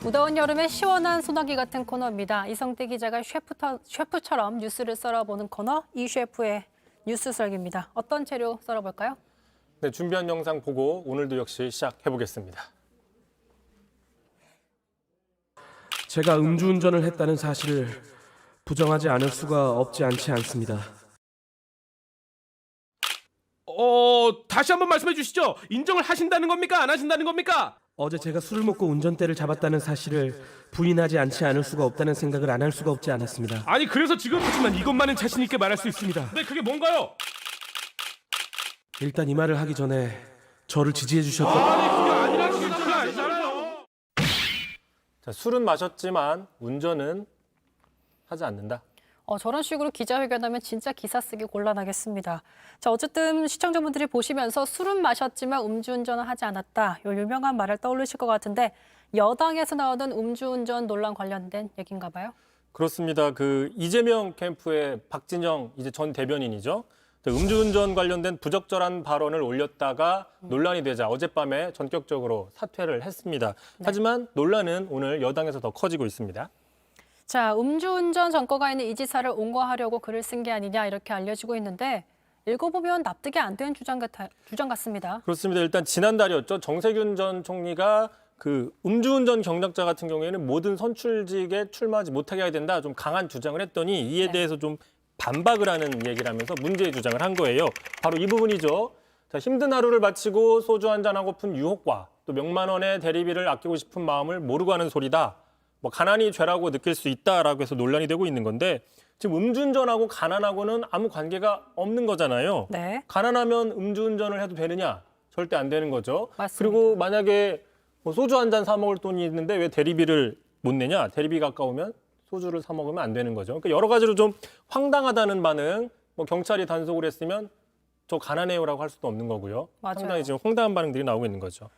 무더운 여름에 시원한 소나기 같은 코너입니다. 이성태 기자가 셰프처럼 뉴스를 썰어보는 코너, 이 셰프의 뉴스 썰기입니다. 어떤 재료 썰어볼까요? 네, 준비한 영상 보고 오늘도 역시 시작해보겠습니다. 제가 음주운전을 했다는 사실을 부정하지 않을 수가 없지 않지 않습니다. 다시 한번 말씀해 주시죠. 인정을 하신다는 겁니까? 안 하신다는 겁니까? 어제 제가 술을 먹고 운전대를 잡았다는 사실을 부인하지 않지 않을 수가 없다는 생각을 안 할 수가 없지 않았습니다. 아니 그래서 지금 하지만 이것만은 자신 있게 말할 수 있습니다. 네, 그게 뭔가요? 일단 이 말을 하기 전에 저를 지지해 주셨던 그게 아니라 지금 그게 아니잖아요. 자, 술은 마셨지만 운전은 하지 않는다. 저런 식으로 기자회견하면 진짜 기사 쓰기 곤란하겠습니다. 자, 어쨌든 시청자분들이 보시면서 술은 마셨지만 음주운전은 하지 않았다. 이 유명한 말을 떠올리실 것 같은데 여당에서 나오던 음주운전 논란 관련된 얘기인가 봐요. 그렇습니다. 그 이재명 캠프의 박진영 이제 전 대변인이죠. 음주운전 관련된 부적절한 발언을 올렸다가 논란이 되자 어젯밤에 전격적으로 사퇴를 했습니다. 하지만 논란은 오늘 여당에서 더 커지고 있습니다. 자, 음주운전 전과가 있는 이 지사를 온거하려고 글을 쓴 게 아니냐 이렇게 알려지고 있는데 읽어보면 납득이 안 되는 주장 같습니다. 그렇습니다. 일단 지난달이었죠. 정세균 전 총리가 그 음주운전 경력자 같은 경우에는 모든 선출직에 출마하지 못하게 해야 된다. 좀 강한 주장을 했더니 이에 대해서 좀 반박을 하는 얘기를 하면서 문제의 주장을 한 거예요. 바로 이 부분이죠. 자, 힘든 하루를 마치고 소주 한잔 하고픈 유혹과 또 몇만 원의 대리비를 아끼고 싶은 마음을 모르고 하는 소리다. 뭐 가난이 죄라고 느낄 수 있다라고 해서 논란이 되고 있는 건데 지금 음주운전하고 가난하고는 아무 관계가 없는 거잖아요. 네. 가난하면 음주운전을 해도 되느냐? 절대 안 되는 거죠. 맞습니다. 그리고 만약에 뭐 소주 한 잔 사 먹을 돈이 있는데 왜 대리비를 못 내냐? 대리비가 아까우면 소주를 사 먹으면 안 되는 거죠. 그러니까 여러 가지로 좀 황당하다는 반응, 뭐 경찰이 단속을 했으면 저 가난해요라고 할 수도 없는 거고요. 맞아요. 상당히 지금 황당한 반응들이 나오고 있는 거죠.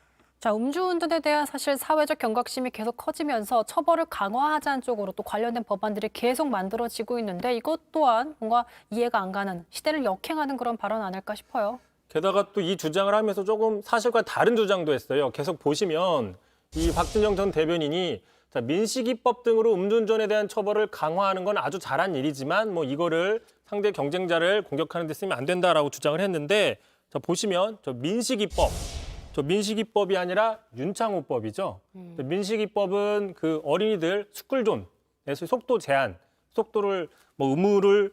자, 음주운전에 대한 사실 사회적 경각심이 계속 커지면서 처벌을 강화하자는 쪽으로 또 관련된 법안들이 계속 만들어지고 있는데 이것 또한 뭔가 이해가 안 가는 시대를 역행하는 그런 발언 아닐까 싶어요. 게다가 또 이 주장을 하면서 조금 사실과 다른 주장도 했어요. 계속 보시면 이 박진영 전 대변인이 자, 민식이법 등으로 음주운전에 대한 처벌을 강화하는 건 아주 잘한 일이지만 뭐 이거를 상대 경쟁자를 공격하는 데 쓰면 안 된다라고 주장을 했는데 자, 보시면 저 민식이법이 아니라 윤창호법이죠. 민식이법은 그 어린이들 스쿨존에서 속도 제한, 속도를 뭐 의무를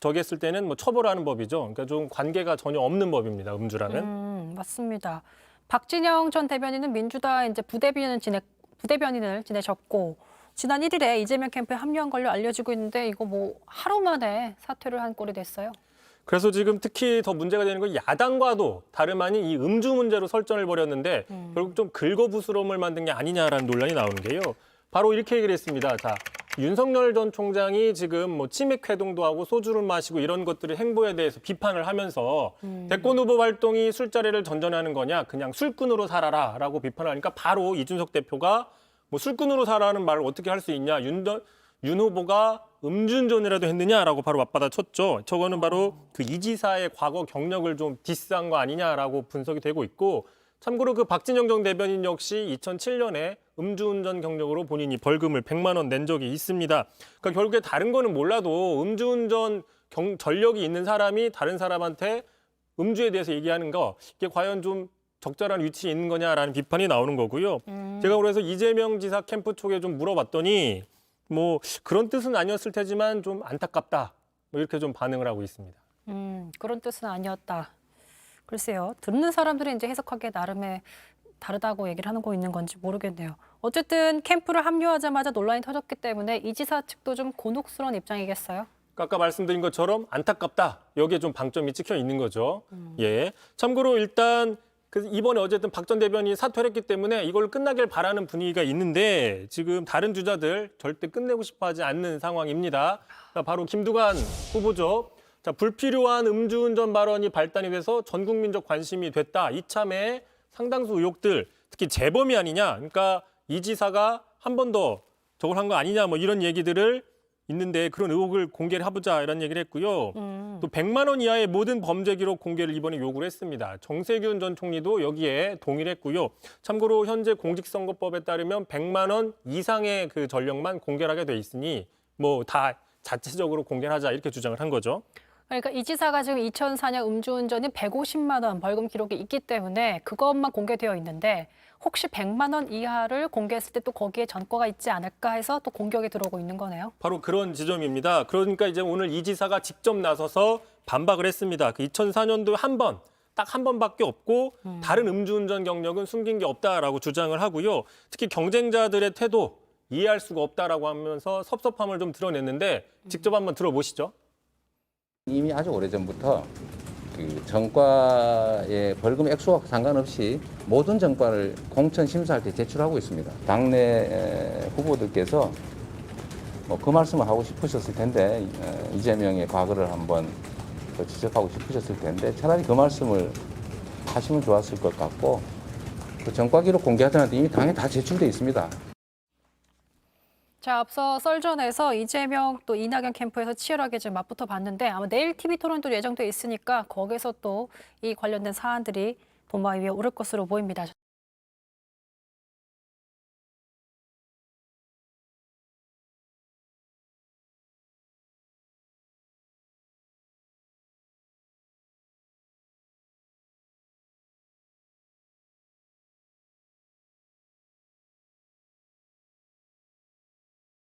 정했을 때는 뭐 처벌하는 법이죠. 그러니까 좀 관계가 전혀 없는 법입니다. 음주라는. 맞습니다. 박진영 전 대변인은 민주당 이제 부대변인을 지내셨고 지난 1일에 이재명 캠프에 합류한 걸로 알려지고 있는데 이거 뭐 하루 만에 사퇴를 한 꼴이 됐어요. 그래서 지금 특히 더 문제가 되는 건 야당과도 다름 아닌 이 음주 문제로 설전을 벌였는데 결국 좀 긁어부스럼을 만든 게 아니냐라는 논란이 나오는 게요. 바로 이렇게 얘기를 했습니다. 자, 윤석열 전 총장이 지금 뭐 치맥 회동도 하고 소주를 마시고 이런 것들의 행보에 대해서 비판을 하면서 대권 후보 활동이 술자리를 전전하는 거냐, 그냥 술꾼으로 살아라라고 비판을 하니까 바로 이준석 대표가 뭐 술꾼으로 살아라는 말을 어떻게 할 수 있냐, 윤 후보가 음주운전이라도 했느냐라고 바로 맞받아쳤죠. 저거는 바로 그 이 지사의 과거 경력을 좀 디스한 거 아니냐라고 분석이 되고 있고 참고로 그 박진영 전 대변인 역시 2007년에 음주운전 경력으로 본인이 벌금을 100만 원 낸 적이 있습니다. 그러니까 결국에 다른 거는 몰라도 음주운전 전력이 있는 사람이 다른 사람한테 음주에 대해서 얘기하는 거 이게 과연 좀 적절한 위치에 있는 거냐라는 비판이 나오는 거고요. 제가 그래서 이재명 지사 캠프 쪽에 좀 물어봤더니 뭐 그런 뜻은 아니었을 테지만 좀 안타깝다. 뭐 이렇게 좀 반응을 하고 있습니다. 그런 뜻은 아니었다. 글쎄요. 듣는 사람들이 이제 해석하기에 나름의 다르다고 얘기를 하는 거 있는 건지 모르겠네요. 어쨌든 캠프를 합류하자마자 논란이 터졌기 때문에 이 지사 측도 좀 곤혹스러운 입장이겠어요? 아까 말씀드린 것처럼 안타깝다. 여기에 좀 방점이 찍혀 있는 거죠. 예. 참고로 일단 이번에 어쨌든 박 전 대변인이 사퇴를 했기 때문에 이걸 끝나길 바라는 분위기가 있는데 지금 다른 주자들 절대 끝내고 싶어하지 않는 상황입니다. 바로 김두관 후보죠. 자, 불필요한 음주운전 발언이 발단이 돼서 전 국민적 관심이 됐다. 이참에 상당수 의혹들, 특히 재범이 아니냐. 그러니까 이 지사가 한 번 더 저걸 한 거 아니냐. 뭐 이런 얘기들을 있는데 그런 의혹을 공개를 해보자 이런 얘기를 했고요. 또 100만 원 이하의 모든 범죄 기록 공개를 이번에 요구를 했습니다. 정세균 전 총리도 여기에 동의를 했고요. 참고로 현재 공직선거법에 따르면 100만 원 이상의 그 전력만 공개를 하게 돼 있으니 뭐 다 자체적으로 공개를 하자 이렇게 주장을 한 거죠. 그러니까 이 지사가 지금 2004년 음주운전이 150만 원 벌금 기록이 있기 때문에 그것만 공개되어 있는데 혹시 100만 원 이하를 공개했을 때 또 거기에 전과가 있지 않을까 해서 또 공격이 들어오고 있는 거네요. 바로 그런 지점입니다. 그러니까 이제 오늘 이 지사가 직접 나서서 반박을 했습니다. 그 2004년도 한 번, 딱 한 번밖에 없고 다른 음주운전 경력은 숨긴 게 없다라고 주장을 하고요. 특히 경쟁자들의 태도 이해할 수가 없다라고 하면서 섭섭함을 좀 드러냈는데 직접 한번 들어보시죠. 이미 아주 오래전부터 그 전과의 벌금 액수와 상관없이 모든 전과를 공천 심사할 때 제출하고 있습니다. 당내 후보들께서 뭐 그 말씀을 하고 싶으셨을 텐데 이재명의 과거를 한번 더 지적하고 싶으셨을 텐데 차라리 그 말씀을 하시면 좋았을 것 같고 그 전과 기록 공개하더라도 이미 당에 다 제출돼 있습니다. 자, 앞서 썰전에서 이재명 또 이낙연 캠프에서 치열하게 지금 맞붙어 봤는데 아마 내일 TV 토론도 예정돼 있으니까 거기서 또 이 관련된 사안들이 도마 위에 오를 것으로 보입니다.